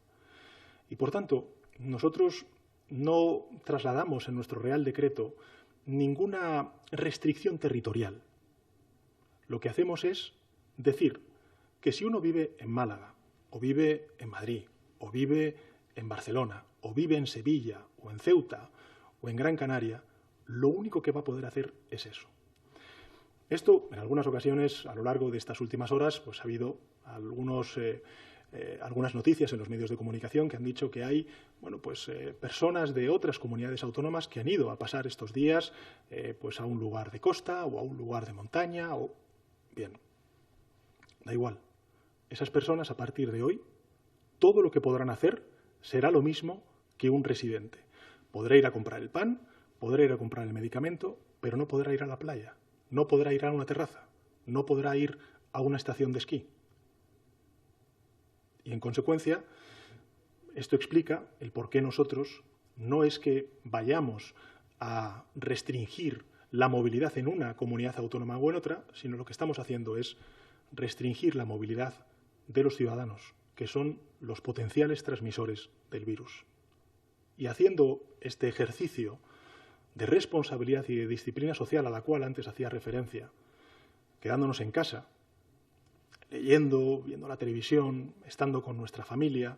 Y, por tanto, nosotros no trasladamos en nuestro Real Decreto ninguna restricción territorial. Lo que hacemos es decir que si uno vive en Málaga, o vive en Madrid, o vive en Barcelona, o vive en Sevilla, o en Ceuta, o en Gran Canaria, lo único que va a poder hacer es eso. Esto, en algunas ocasiones, a lo largo de estas últimas horas, pues ha habido algunas noticias en los medios de comunicación que han dicho que hay personas de otras comunidades autónomas que han ido a pasar estos días pues a un lugar de costa o a un lugar de montaña. Bien, da igual. Esas personas, a partir de hoy, todo lo que podrán hacer será lo mismo que un residente. Podrá ir a comprar el pan, podrá ir a comprar el medicamento, pero no podrá ir a la playa, no podrá ir a una terraza, no podrá ir a una estación de esquí. Y, en consecuencia, esto explica el por qué nosotros no es que vayamos a restringir la movilidad en una comunidad autónoma o en otra, sino lo que estamos haciendo es restringir la movilidad de los ciudadanos, que son los potenciales transmisores del virus. Y haciendo este ejercicio de responsabilidad y de disciplina social a la cual antes hacía referencia, quedándonos en casa, leyendo, viendo la televisión, estando con nuestra familia,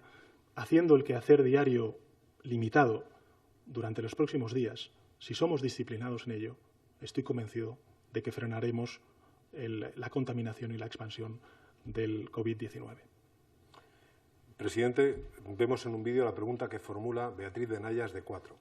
haciendo el quehacer diario limitado durante los próximos días, si somos disciplinados en ello, estoy convencido de que frenaremos la contaminación y la expansión del COVID-19. Presidente, vemos en un vídeo la pregunta que formula Beatriz de Nayas, de 4.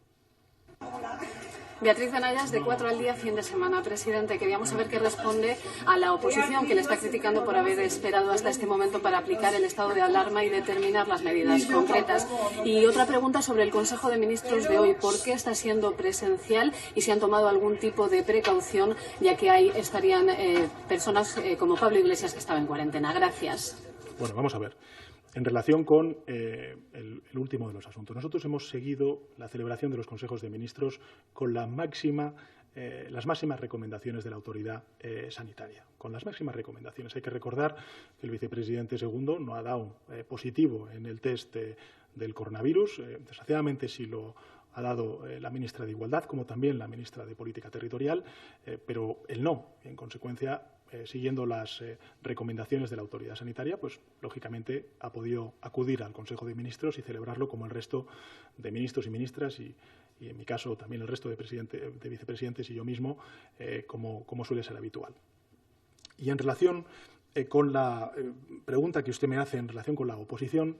Beatriz de Nayas, de 4 al día, fin de semana. Presidente, queríamos saber qué responde a la oposición que le está criticando por haber esperado hasta este momento para aplicar el estado de alarma y determinar las medidas concretas. Y otra pregunta sobre el Consejo de Ministros de hoy. ¿Por qué está siendo presencial y si han tomado algún tipo de precaución, ya que ahí estarían personas como Pablo Iglesias, que estaba en cuarentena? Gracias. Bueno, vamos a ver. En relación con el último de los asuntos, nosotros hemos seguido la celebración de los consejos de ministros con las máximas recomendaciones de la autoridad sanitaria. Con las máximas recomendaciones. Hay que recordar que el vicepresidente segundo no ha dado positivo en el test del coronavirus. Desgraciadamente sí lo ha dado la ministra de Igualdad, como también la ministra de Política Territorial, pero él no. Y, en consecuencia, siguiendo las recomendaciones de la autoridad sanitaria, pues lógicamente ha podido acudir al Consejo de Ministros y celebrarlo como el resto de ministros y ministras y en mi caso también el resto de vicepresidentes y yo mismo, como suele ser habitual. Y en relación con la pregunta que usted me hace en relación con la oposición,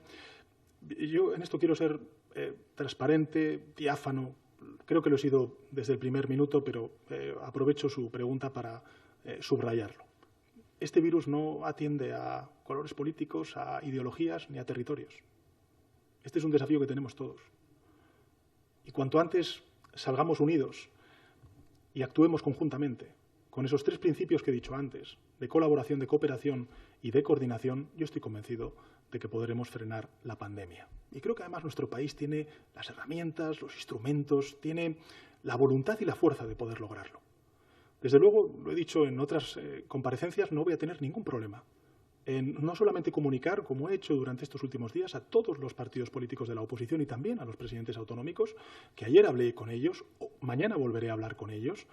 yo en esto quiero ser transparente, diáfano. Creo que lo he sido desde el primer minuto, pero aprovecho su pregunta para subrayarlo. Este virus no atiende a colores políticos, a ideologías ni a territorios. Este es un desafío que tenemos todos. Y cuanto antes salgamos unidos y actuemos conjuntamente con esos tres principios que he dicho antes, de colaboración, de cooperación y de coordinación, yo estoy convencido de que podremos frenar la pandemia. Y creo que además nuestro país tiene las herramientas, los instrumentos, tiene la voluntad y la fuerza de poder lograrlo. Desde luego, lo he dicho en otras comparecencias, no voy a tener ningún problema en no solamente comunicar, como he hecho durante estos últimos días, a todos los partidos políticos de la oposición y también a los presidentes autonómicos, que ayer hablé con ellos, mañana volveré a hablar con ellos,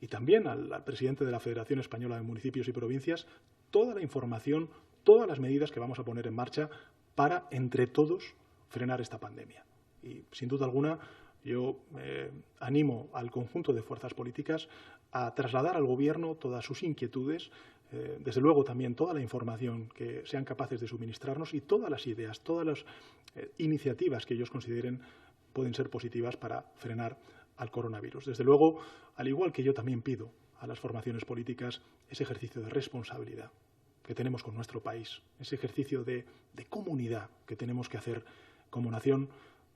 y también al presidente de la Federación Española de Municipios y Provincias, toda la información, todas las medidas que vamos a poner en marcha para, entre todos, frenar esta pandemia. Y, sin duda alguna, yo animo al conjunto de fuerzas políticas a trasladar al Gobierno todas sus inquietudes, desde luego también toda la información que sean capaces de suministrarnos y todas las ideas, todas las iniciativas que ellos consideren pueden ser positivas para frenar al coronavirus. Desde luego, al igual que yo también pido a las formaciones políticas ese ejercicio de responsabilidad que tenemos con nuestro país, ese ejercicio de comunidad que tenemos que hacer como nación.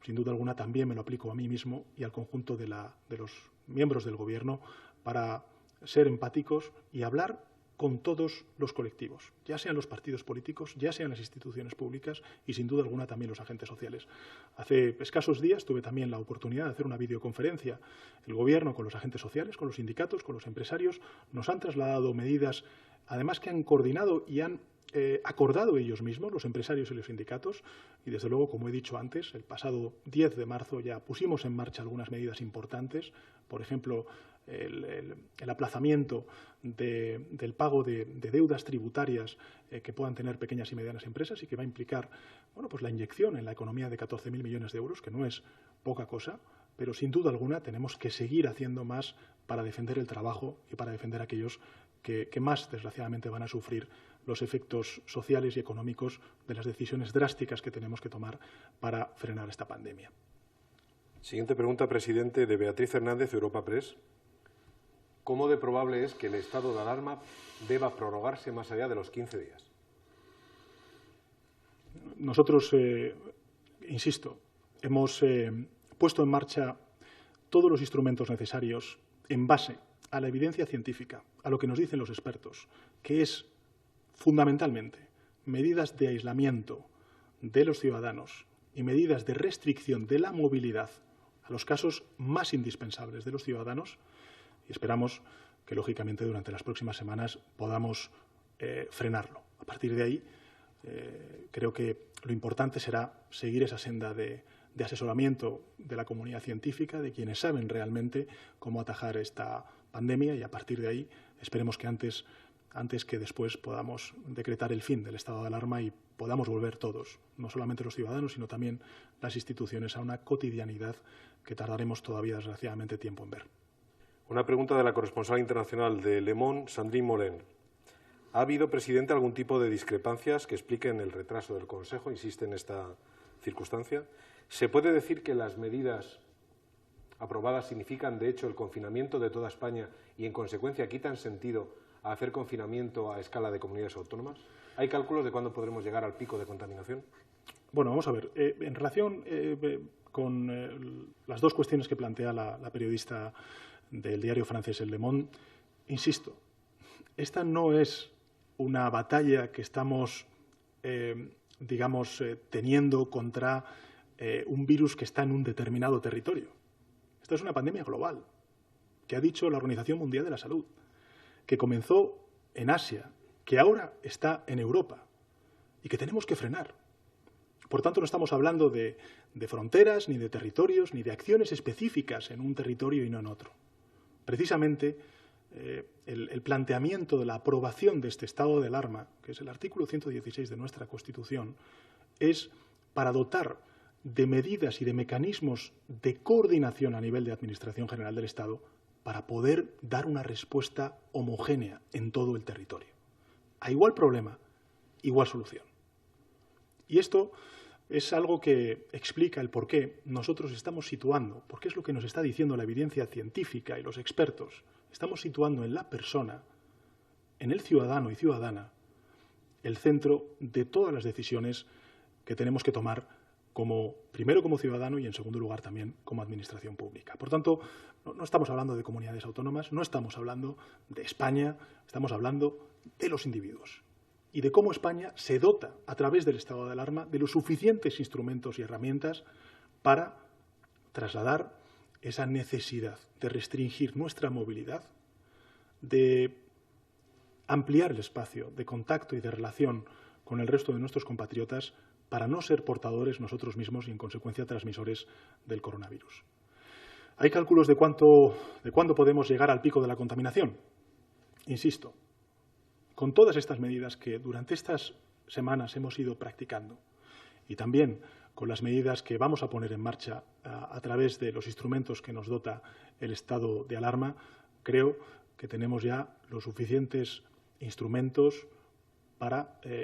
Sin duda alguna también me lo aplico a mí mismo y al conjunto de los miembros del Gobierno para ser empáticos y hablar con todos los colectivos, ya sean los partidos políticos, ya sean las instituciones públicas y, sin duda alguna, también los agentes sociales. Hace escasos días tuve también la oportunidad de hacer una videoconferencia. El Gobierno con los agentes sociales, con los sindicatos, con los empresarios, nos han trasladado medidas, además que han coordinado y han acordado ellos mismos, los empresarios y los sindicatos, y desde luego, como he dicho antes, el pasado 10 de marzo ya pusimos en marcha algunas medidas importantes, por ejemplo, el aplazamiento del pago de deudas tributarias que puedan tener pequeñas y medianas empresas y que va a implicar pues la inyección en la economía de 14.000 millones de euros, que no es poca cosa, pero sin duda alguna tenemos que seguir haciendo más para defender el trabajo y para defender a aquellos que más, desgraciadamente, van a sufrir los efectos sociales y económicos de las decisiones drásticas que tenemos que tomar para frenar esta pandemia. Siguiente pregunta, presidente, de Beatriz Hernández, de Europa Press. ¿Cómo de probable es que el estado de alarma deba prorrogarse más allá de los 15 días? Nosotros, insisto, hemos puesto en marcha todos los instrumentos necesarios en base a la evidencia científica, a lo que nos dicen los expertos, que es fundamentalmente medidas de aislamiento de los ciudadanos y medidas de restricción de la movilidad a los casos más indispensables de los ciudadanos, y esperamos que, lógicamente, durante las próximas semanas podamos frenarlo. A partir de ahí, creo que lo importante será seguir esa senda de asesoramiento de la comunidad científica, de quienes saben realmente cómo atajar esta pandemia, y a partir de ahí esperemos que antes que después podamos decretar el fin del estado de alarma y podamos volver todos, no solamente los ciudadanos, sino también las instituciones, a una cotidianidad que tardaremos todavía, desgraciadamente, tiempo en ver. Una pregunta de la corresponsal internacional de Le Monde, Sandrine Molén. ¿Ha habido, presidente, algún tipo de discrepancias que expliquen el retraso del Consejo? Insiste en esta circunstancia. ¿Se puede decir que las medidas aprobadas significan, de hecho, el confinamiento de toda España y, en consecuencia, quitan sentido a hacer confinamiento a escala de comunidades autónomas? ¿Hay cálculos de cuándo podremos llegar al pico de contaminación? Bueno, vamos a ver. En relación con las dos cuestiones que plantea la periodista del diario francés El Le Monde, insisto, esta no es una batalla que estamos, teniendo contra un virus que está en un determinado territorio. Esta es una pandemia global, que ha dicho la Organización Mundial de la Salud, que comenzó en Asia, que ahora está en Europa y que tenemos que frenar. Por tanto, no estamos hablando de fronteras, ni de territorios, ni de acciones específicas en un territorio y no en otro. Precisamente, el planteamiento de la aprobación de este estado de alarma, que es el artículo 116 de nuestra Constitución, es para dotar de medidas y de mecanismos de coordinación a nivel de Administración General del Estado para poder dar una respuesta homogénea en todo el territorio. A igual problema, igual solución. Y esto es algo que explica el por qué nosotros estamos situando, porque es lo que nos está diciendo la evidencia científica y los expertos, estamos situando en la persona, en el ciudadano y ciudadana, el centro de todas las decisiones que tenemos que tomar primero como ciudadano y, en segundo lugar, también como administración pública. Por tanto, no estamos hablando de comunidades autónomas, no estamos hablando de España, estamos hablando de los individuos y de cómo España se dota, a través del estado de alarma, de los suficientes instrumentos y herramientas para trasladar esa necesidad de restringir nuestra movilidad, de ampliar el espacio de contacto y de relación con el resto de nuestros compatriotas para no ser portadores nosotros mismos y, en consecuencia, transmisores del coronavirus. ¿Hay cálculos de cuándo podemos llegar al pico de la contaminación? Insisto, con todas estas medidas que durante estas semanas hemos ido practicando y también con las medidas que vamos a poner en marcha a través de los instrumentos que nos dota el estado de alarma, creo que tenemos ya los suficientes instrumentos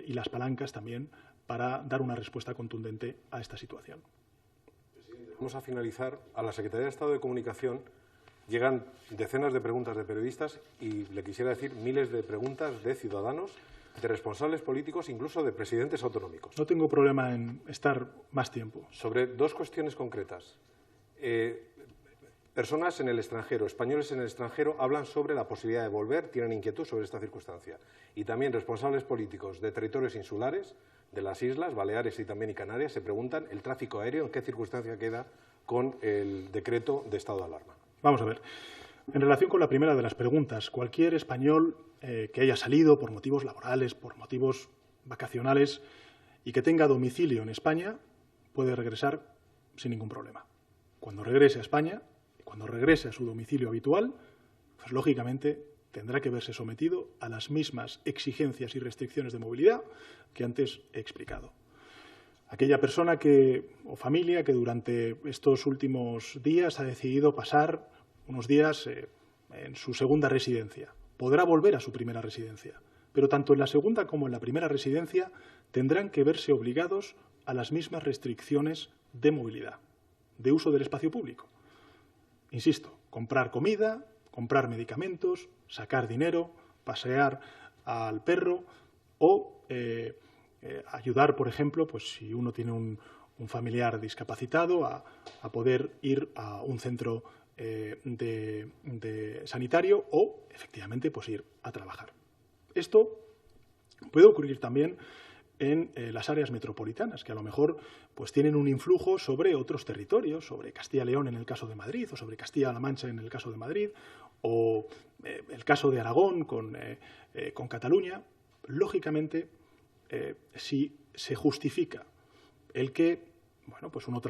y las palancas también para dar una respuesta contundente a esta situación. Presidente, vamos a finalizar. A la Secretaría de Estado de Comunicación llegan decenas de preguntas de periodistas y, le quisiera decir, miles de preguntas de ciudadanos, de responsables políticos, incluso de presidentes autonómicos. No tengo problema en estar más tiempo. Sobre dos cuestiones concretas. Personas en el extranjero, españoles en el extranjero, hablan sobre la posibilidad de volver, tienen inquietud sobre esta circunstancia. Y también responsables políticos de territorios insulares, de las islas, Baleares y también Canarias, se preguntan el tráfico aéreo, en qué circunstancia queda con el decreto de estado de alarma. Vamos a ver. En relación con la primera de las preguntas, cualquier español que haya salido por motivos laborales, por motivos vacacionales y que tenga domicilio en España puede regresar sin ningún problema. Cuando regrese a España, cuando regrese a su domicilio habitual, pues lógicamente tendrá que verse sometido a las mismas exigencias y restricciones de movilidad que antes he explicado. Aquella persona o familia que durante estos últimos días ha decidido pasar unos días en su segunda residencia, podrá volver a su primera residencia, pero tanto en la segunda como en la primera residencia tendrán que verse obligados a las mismas restricciones de movilidad, de uso del espacio público. Insisto, comprar comida, comprar medicamentos, sacar dinero, pasear al perro o ayudar, por ejemplo, pues si uno tiene un familiar discapacitado, a poder ir a un centro sanitario o, efectivamente, pues ir a trabajar. Esto puede ocurrir también en las áreas metropolitanas, que a lo mejor pues tienen un influjo sobre otros territorios, sobre Castilla y León en el caso de Madrid, o sobre Castilla-La Mancha en el caso de Madrid, o el caso de Aragón con Cataluña. Lógicamente, si se justifica el que pues uno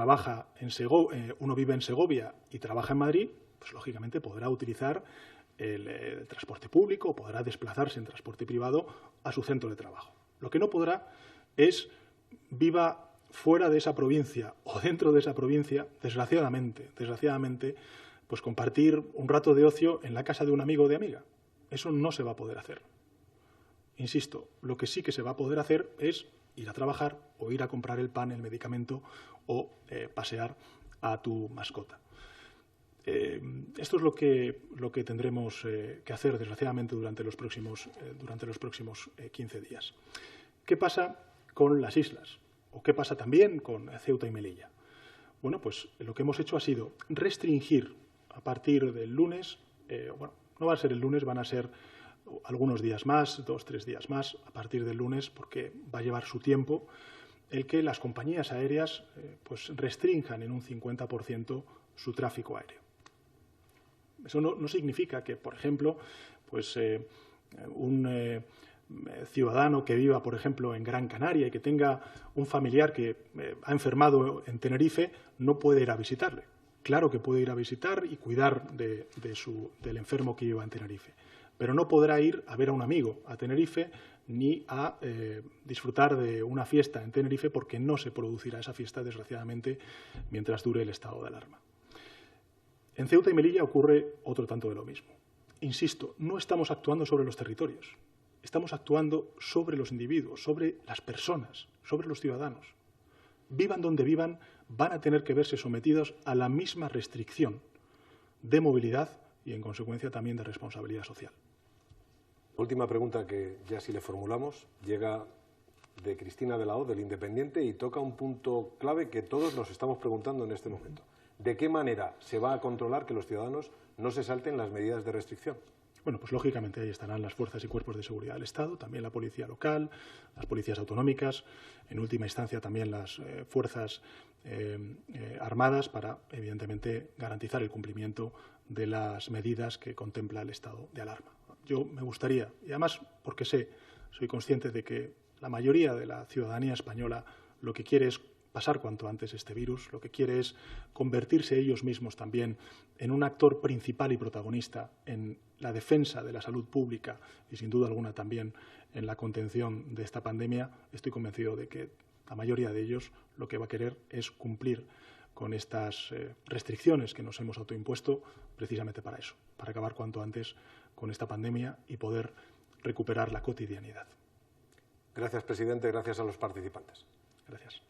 uno vive en Segovia y trabaja en Madrid, pues lógicamente podrá utilizar el transporte público o podrá desplazarse en transporte privado a su centro de trabajo. Lo que no podrá es, viva fuera de esa provincia o dentro de esa provincia, desgraciadamente, pues compartir un rato de ocio en la casa de un amigo o de amiga. Eso no se va a poder hacer. Insisto, lo que sí que se va a poder hacer es ir a trabajar o ir a comprar el pan, el medicamento o pasear a tu mascota. Esto es lo que tendremos que hacer, desgraciadamente, durante los próximos 15 días. ¿Qué pasa con las islas? ¿O qué pasa también con Ceuta y Melilla? Bueno, pues lo que hemos hecho ha sido restringir a partir del lunes, no va a ser el lunes, van a ser algunos días más, 2 o 3 días más, a partir del lunes, porque va a llevar su tiempo, el que las compañías aéreas pues restrinjan en un 50% su tráfico aéreo. Eso no significa que, por ejemplo, pues un ciudadano que viva, por ejemplo, en Gran Canaria y que tenga un familiar que ha enfermado en Tenerife, no puede ir a visitarle. Claro que puede ir a visitar y cuidar del enfermo que viva en Tenerife, pero no podrá ir a ver a un amigo a Tenerife ni a disfrutar de una fiesta en Tenerife, porque no se producirá esa fiesta, desgraciadamente, mientras dure el estado de alarma. En Ceuta y Melilla ocurre otro tanto de lo mismo. Insisto, no estamos actuando sobre los territorios, estamos actuando sobre los individuos, sobre las personas, sobre los ciudadanos. Vivan donde vivan, van a tener que verse sometidos a la misma restricción de movilidad y, en consecuencia, también de responsabilidad social. Última pregunta que ya sí le formulamos, llega de Cristina de la O, del Independiente, y toca un punto clave que todos nos estamos preguntando en este momento. ¿De qué manera se va a controlar que los ciudadanos no se salten las medidas de restricción? Bueno, pues lógicamente ahí estarán las fuerzas y cuerpos de seguridad del Estado, también la policía local, las policías autonómicas, en última instancia también las fuerzas armadas para, evidentemente, garantizar el cumplimiento de las medidas que contempla el estado de alarma. Yo me gustaría, y además porque soy consciente de que la mayoría de la ciudadanía española lo que quiere es pasar cuanto antes este virus, lo que quiere es convertirse ellos mismos también en un actor principal y protagonista en la defensa de la salud pública y, sin duda alguna, también en la contención de esta pandemia. Estoy convencido de que la mayoría de ellos lo que va a querer es cumplir con estas restricciones que nos hemos autoimpuesto precisamente para eso, para acabar cuanto antes con esta pandemia y poder recuperar la cotidianidad. Gracias, presidente. Gracias a los participantes. Gracias.